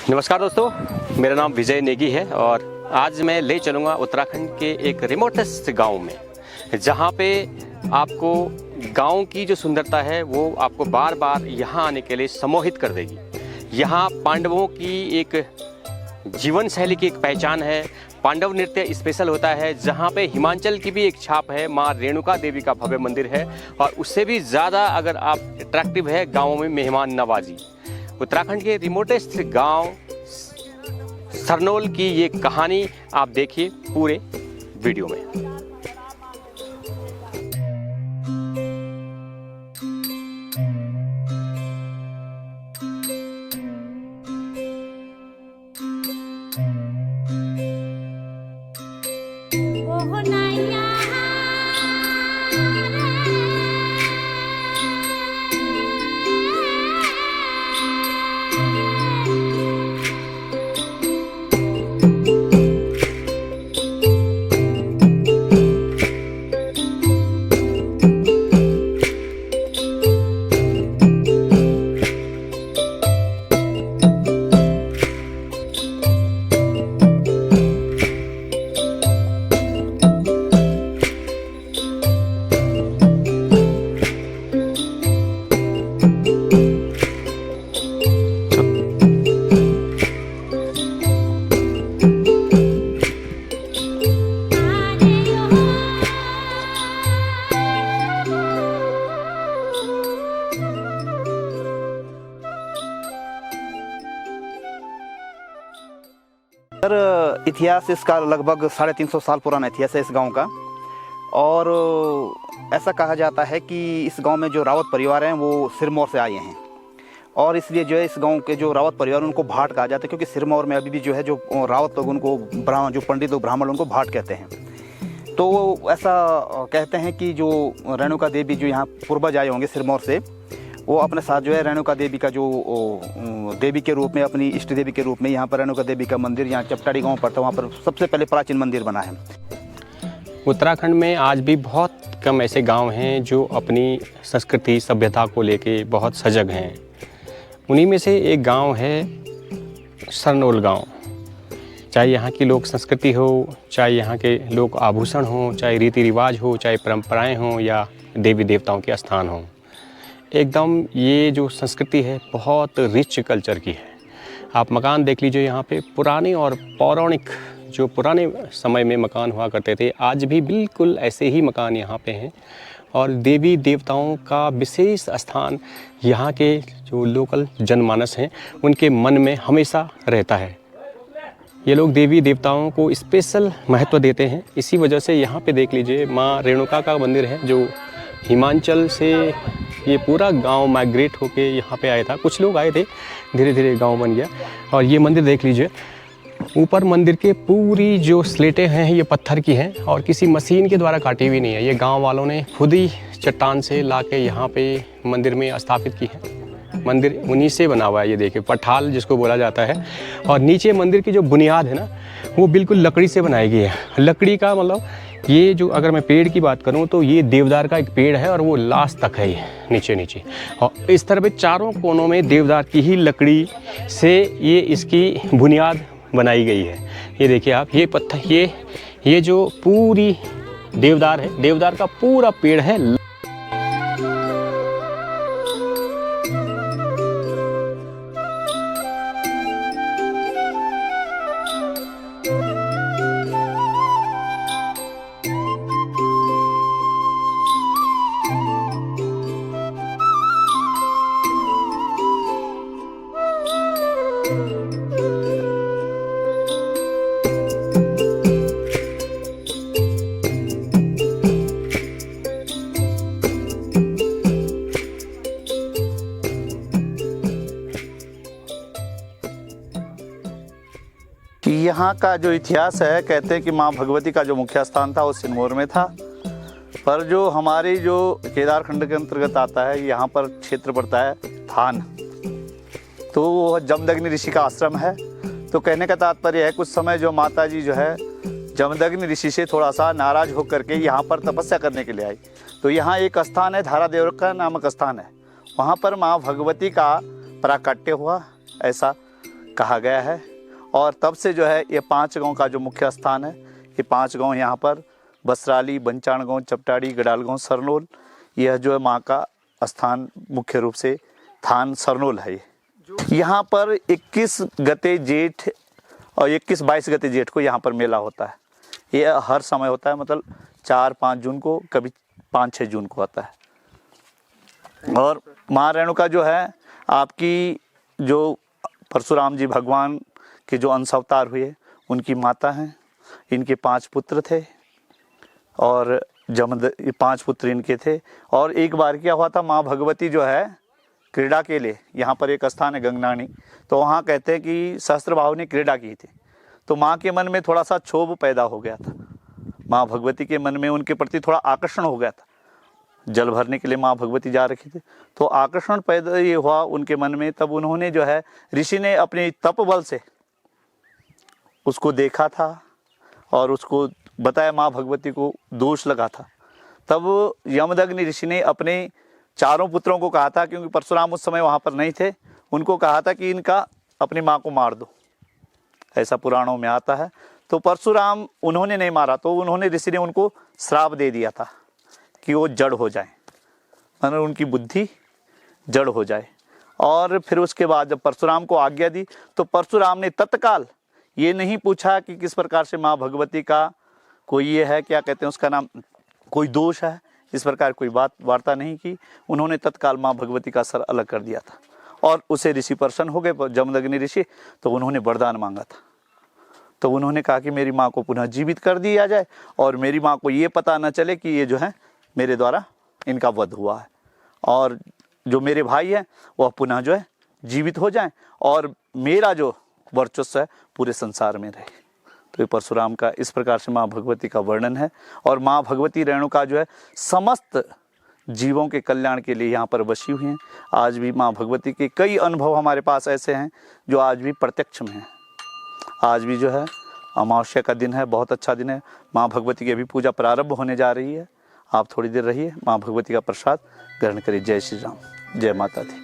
नमस्कार दोस्तों, मेरा नाम विजय नेगी है और आज मैं ले चलूँगा उत्तराखंड के एक रिमोटेस्ट गांव में, जहां पे आपको गांव की जो सुंदरता है वो आपको बार बार यहां आने के लिए सम्मोहित कर देगी। यहां पांडवों की एक जीवन शैली की एक पहचान है। पांडव नृत्य स्पेशल होता है, जहां पे हिमाचल की भी एक छाप है। माँ रेणुका देवी का भव्य मंदिर है और उससे भी ज़्यादा अगर आप अट्रैक्टिव है गाँवों में मेहमान नवाजी। उत्तराखंड के रिमोटेस्ट गांव सरनोल की ये कहानी आप देखिए पूरे वीडियो में। इतिहास इसका लगभग 350 साल पुराना इतिहास है इस गांव का। और ऐसा कहा जाता है कि इस गांव में जो रावत परिवार हैं वो सिरमौर से आए हैं, और इसलिए जो है इस गांव के जो रावत परिवार उनको भाट कहा जाता है, क्योंकि सिरमौर में अभी भी जो है जो रावत लोग उनको ब्राह्मण, जो पंडित लोग ब्राह्मण उनको भाट कहते हैं। तो ऐसा कहते हैं कि जो रेणुका देवी जो यहाँ पूर्वज आए होंगे सिरमौर से, वो अपने साथ जो है रेणुका देवी का जो देवी के रूप में, अपनी इष्ट देवी के रूप में यहाँ पर रेणुका देवी का मंदिर यहाँ चपटाड़ी गांव पड़ता है, वहाँ पर सबसे पहले प्राचीन मंदिर बना है। उत्तराखंड में आज भी बहुत कम ऐसे गांव हैं जो अपनी संस्कृति सभ्यता को लेके बहुत सजग हैं। उन्हीं में से एक गांव है सरनोल गांव। चाहे यहाँ की लोक संस्कृति हो, चाहे यहाँ के लोक आभूषण हो, चाहे रीति रिवाज हो, चाहे परंपराएं हों या देवी देवताओं के स्थान हों, एकदम ये जो संस्कृति है बहुत रिच कल्चर की है। आप मकान देख लीजिए, यहाँ पे पुराने और पौराणिक जो पुराने समय में मकान हुआ करते थे, आज भी बिल्कुल ऐसे ही मकान यहाँ पे हैं। और देवी देवताओं का विशेष स्थान यहाँ के जो लोकल जनमानस हैं उनके मन में हमेशा रहता है। ये लोग देवी देवताओं को स्पेशल महत्व देते हैं। इसी वजह से यहाँ पे देख लीजिए माँ रेणुका का मंदिर है, जो हिमाचल से ये पूरा गांव माइग्रेट होके यहाँ पे आया था। कुछ लोग आए थे, धीरे धीरे गांव बन गया। और ये मंदिर देख लीजिए, ऊपर मंदिर के पूरी जो स्लेटें हैं ये पत्थर की हैं और किसी मशीन के द्वारा काटी हुई नहीं है। ये गांव वालों ने खुद ही चट्टान से ला के यहाँ पे मंदिर में स्थापित की है। मंदिर उन्हीं से बना हुआ है, ये देखिए पठाल जिसको बोला जाता है। और नीचे मंदिर की जो बुनियाद है ना, वो बिल्कुल लकड़ी से बनाई गई है। लकड़ी का मतलब ये जो, अगर मैं पेड़ की बात करूं तो ये देवदार का एक पेड़ है और वो लास्ट तक है, ये नीचे। और इस तरह पे चारों कोनों में देवदार की ही लकड़ी से ये इसकी बुनियाद बनाई गई है। ये देखिए आप, ये पत्थर, ये जो पूरी देवदार है, देवदार का पूरा पेड़ है। यहाँ का जो इतिहास है, कहते हैं कि माँ भगवती का जो मुख्य स्थान था वो सिरमौर में था, पर जो हमारी जो केदारखंड के अंतर्गत आता है, यहाँ पर क्षेत्र पड़ता है थान, तो वो जमदग्नि ऋषि का आश्रम है। तो कहने का तात्पर्य है, कुछ समय जो माता जी जो है जमदग्नि ऋषि से थोड़ा सा नाराज होकर के यहाँ पर तपस्या करने के लिए आई। तो यहाँ एक स्थान है, धारादेव का नामक स्थान है, वहाँ पर माँ भगवती का प्राकट्य हुआ, ऐसा कहा गया है। और तब से जो है ये 5 गांव का जो मुख्य स्थान है, ये 5 गांव यहाँ पर बसराली, बंचाण गांव, चपटाड़ी, गडाल गांव, सरनोल, यह जो है माँ का स्थान मुख्य रूप से थान सरनोल है। यहाँ पर 21 गते जेठ और 21-22 गते जेठ को यहाँ पर मेला होता है। ये हर समय होता है, मतलब 4-5 जून को, कभी 5-6 जून को होता है। और माँ रेणुका जो है आपकी, जो परशुराम जी भगवान के जो अंश अवतार हुए उनकी माता हैं। इनके 5 पुत्र थे और ये 5 पुत्र इनके थे। और एक बार क्या हुआ था, माँ भगवती जो है क्रीड़ा के लिए, यहाँ पर एक स्थान है गंगनानी, तो वहाँ कहते हैं कि सहस्त्रबाहु ने क्रीड़ा की थी, तो माँ के मन में थोड़ा सा क्षोभ पैदा हो गया था। माँ भगवती के मन में उनके प्रति थोड़ा आकर्षण हो गया था। जल भरने के लिए माँ भगवती जा रखी थी, तो आकर्षण पैदा ये हुआ उनके मन में। तब उन्होंने जो है, ऋषि ने अपने तप बल से उसको देखा था और उसको बताया, माँ भगवती को दोष लगा था। तब यमदग्नि ऋषि ने अपने 4 पुत्रों को कहा था, क्योंकि परशुराम उस समय वहाँ पर नहीं थे, उनको कहा था कि इनका अपनी माँ को मार दो, ऐसा पुराणों में आता है। तो परशुराम उन्होंने नहीं मारा, तो उन्होंने ऋषि ने उनको श्राप दे दिया था कि वो जड़ हो जाए, मतलब उनकी बुद्धि जड़ हो जाए। और फिर उसके बाद जब परशुराम को आज्ञा दी, तो परशुराम ने तत्काल ये नहीं पूछा कि किस प्रकार से माँ भगवती का कोई ये है, क्या कहते हैं उसका नाम, कोई दोष है, इस प्रकार कोई बात वार्ता नहीं की। उन्होंने तत्काल माँ भगवती का सर अलग कर दिया था और उसे ऋषि प्रसन्न हो गए, जमदग्नि ऋषि। तो उन्होंने वरदान मांगा था, तो उन्होंने कहा कि मेरी माँ को पुनः जीवित कर दिया जाए और मेरी माँ को ये पता न चले कि ये जो है मेरे द्वारा इनका वध हुआ है, और जो मेरे भाई हैं वह पुनः जो है जीवित हो जाएं और मेरा जो वर्चस्व है पूरे संसार में रहे। तो ये परशुराम का इस प्रकार से माँ भगवती का वर्णन है। और माँ भगवती रेणुका जो है समस्त जीवों के कल्याण के लिए यहाँ पर बसी हुई हैं। आज भी माँ भगवती के कई अनुभव हमारे पास ऐसे हैं जो आज भी प्रत्यक्ष में हैं। आज भी जो है अमावस्या का दिन है, बहुत अच्छा दिन है। माँ भगवती की अभी पूजा प्रारंभ होने जा रही है। आप थोड़ी देर रहिए, माँ भगवती का प्रसाद ग्रहण करिए। जय श्री राम, जय माता दी।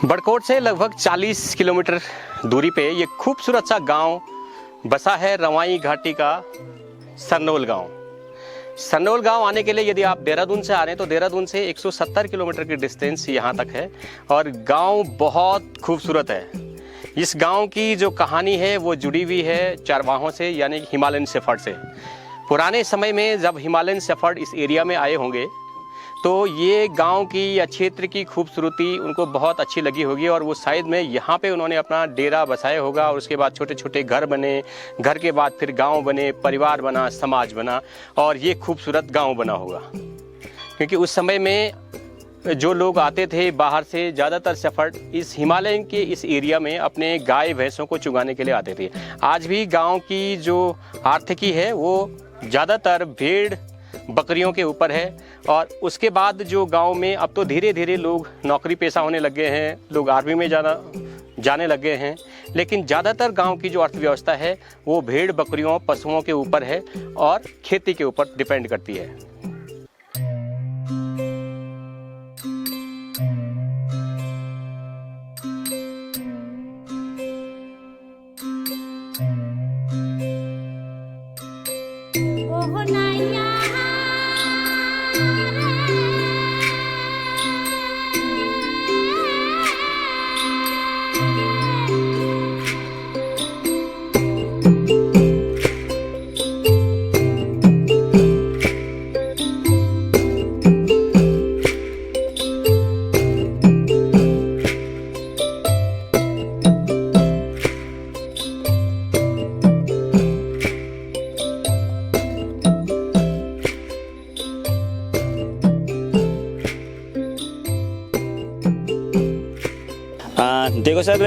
बड़कोट से लगभग 40 किलोमीटर दूरी पे ये खूबसूरत सा गांव बसा है, रवाई घाटी का सरनोल गांव। सरनोल गांव आने के लिए यदि आप देहरादून से आ रहे हैं तो देहरादून से 170 किलोमीटर की डिस्टेंस यहाँ तक है और गांव बहुत खूबसूरत है। इस गांव की जो कहानी है वो जुड़ी हुई है चरवाहों से, यानी हिमालयन शेफर्ड से। पुराने समय में जब हिमालयन शेफर्ड इस एरिया में आए होंगे तो ये गांव की या क्षेत्र की खूबसूरती उनको बहुत अच्छी लगी होगी और वो शायद में यहाँ पे उन्होंने अपना डेरा बसाया होगा और उसके बाद छोटे छोटे घर बने, घर के बाद फिर गांव बने, परिवार बना, समाज बना और ये खूबसूरत गांव बना होगा। क्योंकि उस समय में जो लोग आते थे बाहर से, ज़्यादातर शेफर्ड इस हिमालय के इस एरिया में अपने गाय भैंसों को चुगाने के लिए आते थे। आज भी गाँव की जो आर्थिकी है वो ज़्यादातर भेड़ बकरियों के ऊपर है। और उसके बाद जो गांव में अब तो धीरे धीरे लोग नौकरी पेशा होने लग गए हैं, लोग आर्मी में जाने लग गए हैं, लेकिन ज़्यादातर गांव की जो अर्थव्यवस्था है वो भेड़ बकरियों पशुओं के ऊपर है और खेती के ऊपर डिपेंड करती है। देखो सर,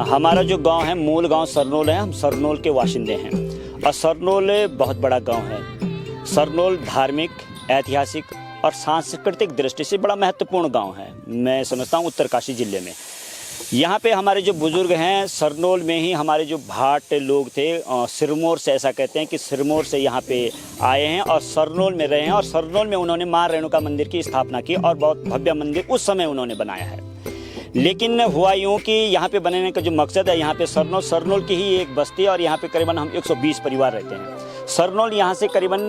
हमारा जो गांव है, मूल गांव सरनोल है। हम सरनोल के वाशिंदे हैं और सरनोल बहुत बड़ा गांव है। सरनोल धार्मिक, ऐतिहासिक और सांस्कृतिक दृष्टि से बड़ा महत्वपूर्ण गांव है। मैं समझता हूं उत्तरकाशी जिले में। यहाँ पे हमारे जो बुजुर्ग हैं, सरनोल में ही हमारे जो भाट लोग थे, सिरमौर से, ऐसा कहते हैं कि सिरमौर से यहाँ पे आए हैं और सरनोल में रहे हैं। और सरनोल में उन्होंने माँ रेणुका मंदिर की स्थापना की और बहुत भव्य मंदिर उस समय उन्होंने बनाया है। लेकिन हुआ यूँ कि यहाँ पे बनाने का जो मकसद है, यहाँ पे सरनोल की ही एक बस्ती है और यहाँ पे करीबन हम 120 परिवार रहते हैं। सरनोल यहाँ से करीबन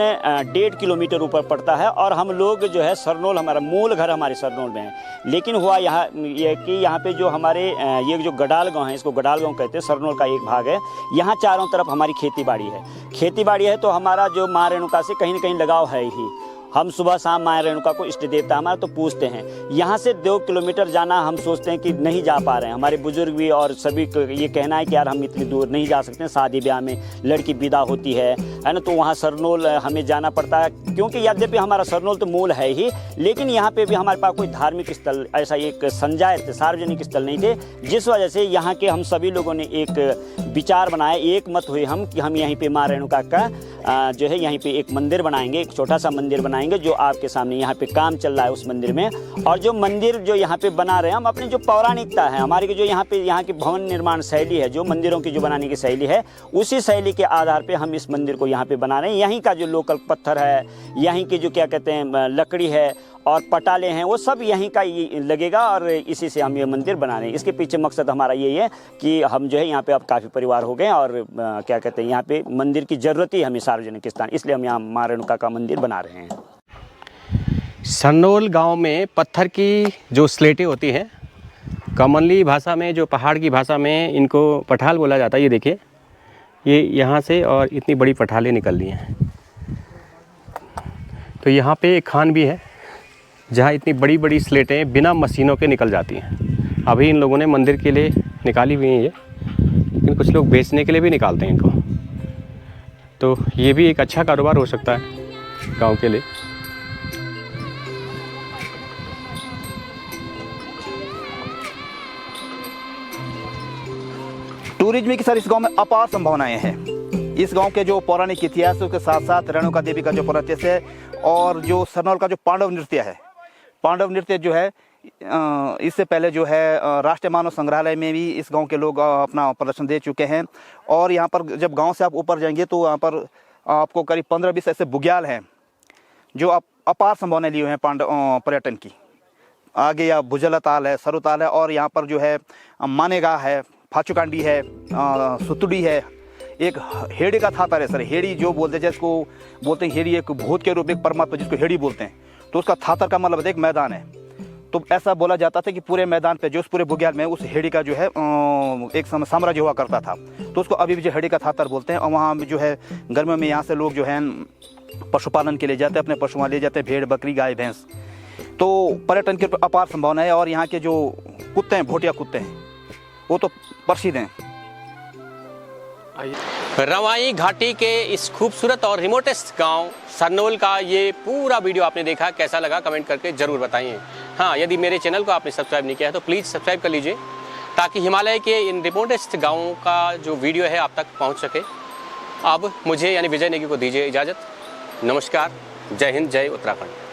1.5 किलोमीटर ऊपर पड़ता है और हम लोग जो है सरनोल, हमारा मूल घर हमारे सरनोल में है। लेकिन हुआ यहाँ ये कि यहाँ पे जो हमारे ये जो गडाल गाँव है, इसको गडाल गाँव कहते हैं, सरनोल का एक भाग है। यहाँ चारों तरफ हमारी खेती बाड़ी है तो हमारा जो माँ रेणुका से कहीं न कहीं लगाव है ही। हम सुबह शाम माँ रेणुका को इष्ट देवता हमारा तो पूछते हैं। यहाँ से 2 किलोमीटर जाना हम सोचते हैं कि नहीं जा पा रहे हैं। हमारे बुजुर्ग भी और सभी को ये कहना है कि यार हम इतनी दूर नहीं जा सकते, शादी ब्याह में लड़की विदा होती है ना, तो वहाँ सरनोल हमें जाना पड़ता है। क्योंकि यद्यपि हमारा सरनोल तो मूल है ही, लेकिन यहाँ पे भी हमारे पास कोई धार्मिक स्थल, ऐसा एक संजायत सार्वजनिक स्थल नहीं थे, जिस वजह से यहाँ के हम सभी लोगों ने एक विचार बनाया, एक मत हुए हम कि हम यहीं पे माँ रेणुका का जो है यहीं पे एक मंदिर बनाएंगे, एक छोटा सा मंदिर बनाएंगे जो आपके सामने यहाँ पे काम चल रहा है उस मंदिर में। और जो मंदिर जो यहाँ पे बना रहे हैं, हम अपनी जो पौराणिकता है हमारी, जो यहाँ पे यहाँ की भवन निर्माण शैली है, जो मंदिरों की जो बनाने की शैली है, उसी शैली के आधार पे हम इस मंदिर को यहाँ पे बना रहे हैं। यहीं का जो लोकल पत्थर है, यहीं की जो क्या कहते हैं लकड़ी है और पटाले हैं, वो सब यहीं का ही लगेगा और इसी से हम ये मंदिर बना रहे हैं। इसके पीछे मकसद हमारा यही है कि हम जो है यहाँ पे अब काफ़ी परिवार हो गए और क्या कहते हैं यहाँ पे मंदिर की ज़रूरत ही हमें सार्वजनिक स्थान, इसलिए हम यहाँ माँ रेणुका का मंदिर बना रहे हैं। सरनोल गांव में पत्थर की जो स्लेटें होती हैं, कॉमनली भाषा में, जो पहाड़ की भाषा में इनको पठाल बोला जाता है। ये देखिए, ये यहाँ से और इतनी बड़ी पठालें निकल रही हैं। तो यहाँ पे एक खान भी है जहाँ इतनी बड़ी बड़ी स्लेटें बिना मशीनों के निकल जाती हैं। अभी इन लोगों ने मंदिर के लिए निकाली हुई हैं ये, लेकिन कुछ लोग बेचने के लिए भी निकालते हैं इनको। तो ये भी एक अच्छा कारोबार हो सकता है गांव के लिए। टूरिज्म की सर इस गांव में अपार संभावनाएं हैं। इस गांव के जो पौराणिक इतिहासों के साथ साथ रेणुका देवी का जो प्रत्यक्ष है और जो सरनोल का जो पांडव नृत्य है, पांडव नृत्य जो है इससे पहले जो है राष्ट्रीय मानव संग्रहालय में भी इस गांव के लोग अपना प्रदर्शन दे चुके हैं। और यहाँ पर जब गांव से आप ऊपर जाएंगे तो यहाँ पर आपको करीब 15-20 ऐसे बुग्याल हैं जो अपार संभावनाएं लिए हुए हैं पांडव पर्यटन की। आगे या भुजला ताल है, सरु ताल है और यहाँ पर जो है मानेगा है, फाचुकांडी है, सुतुड़ी है, एक हेड़ी का थातर है सर। हेड़ी जो बोलते हैं, जिसको बोलते हैं हेड़ी, एक भूत के रूप, एक परमात्मा जिसको हेड़ी बोलते हैं, तो उसका थातर का मतलब एक मैदान है। तो ऐसा बोला जाता था कि पूरे मैदान पे जो उस पूरे बुग्याल में उस हेड़ी का जो है एक साम्राज्य हुआ करता था, तो उसको अभी भी जो हेड़ी का थातर बोलते हैं। और वहाँ जो है गर्मियों में यहाँ से लोग जो है पशुपालन के लिए जाते हैं, अपने पशुओं ले जाते हैं, भेड़ बकरी गाय भैंस। तो पर्यटन की अपार संभावना है। और यहाँ के जो कुत्ते हैं, भोटिया कुत्ते हैं, वो तो प्रसिद्ध हैं। रवाई घाटी के इस खूबसूरत और रिमोटेस्ट गांव सरनोल का ये पूरा वीडियो आपने देखा, कैसा लगा कमेंट करके ज़रूर बताइए। हाँ, यदि मेरे चैनल को आपने सब्सक्राइब नहीं किया है तो प्लीज़ सब्सक्राइब कर लीजिए, ताकि हिमालय के इन रिमोटेस्ट गाँवों का जो वीडियो है आप तक पहुँच सके। अब मुझे यानी विजय नेगी को दीजिए इजाज़त। नमस्कार, जय हिंद, जय उत्तराखंड।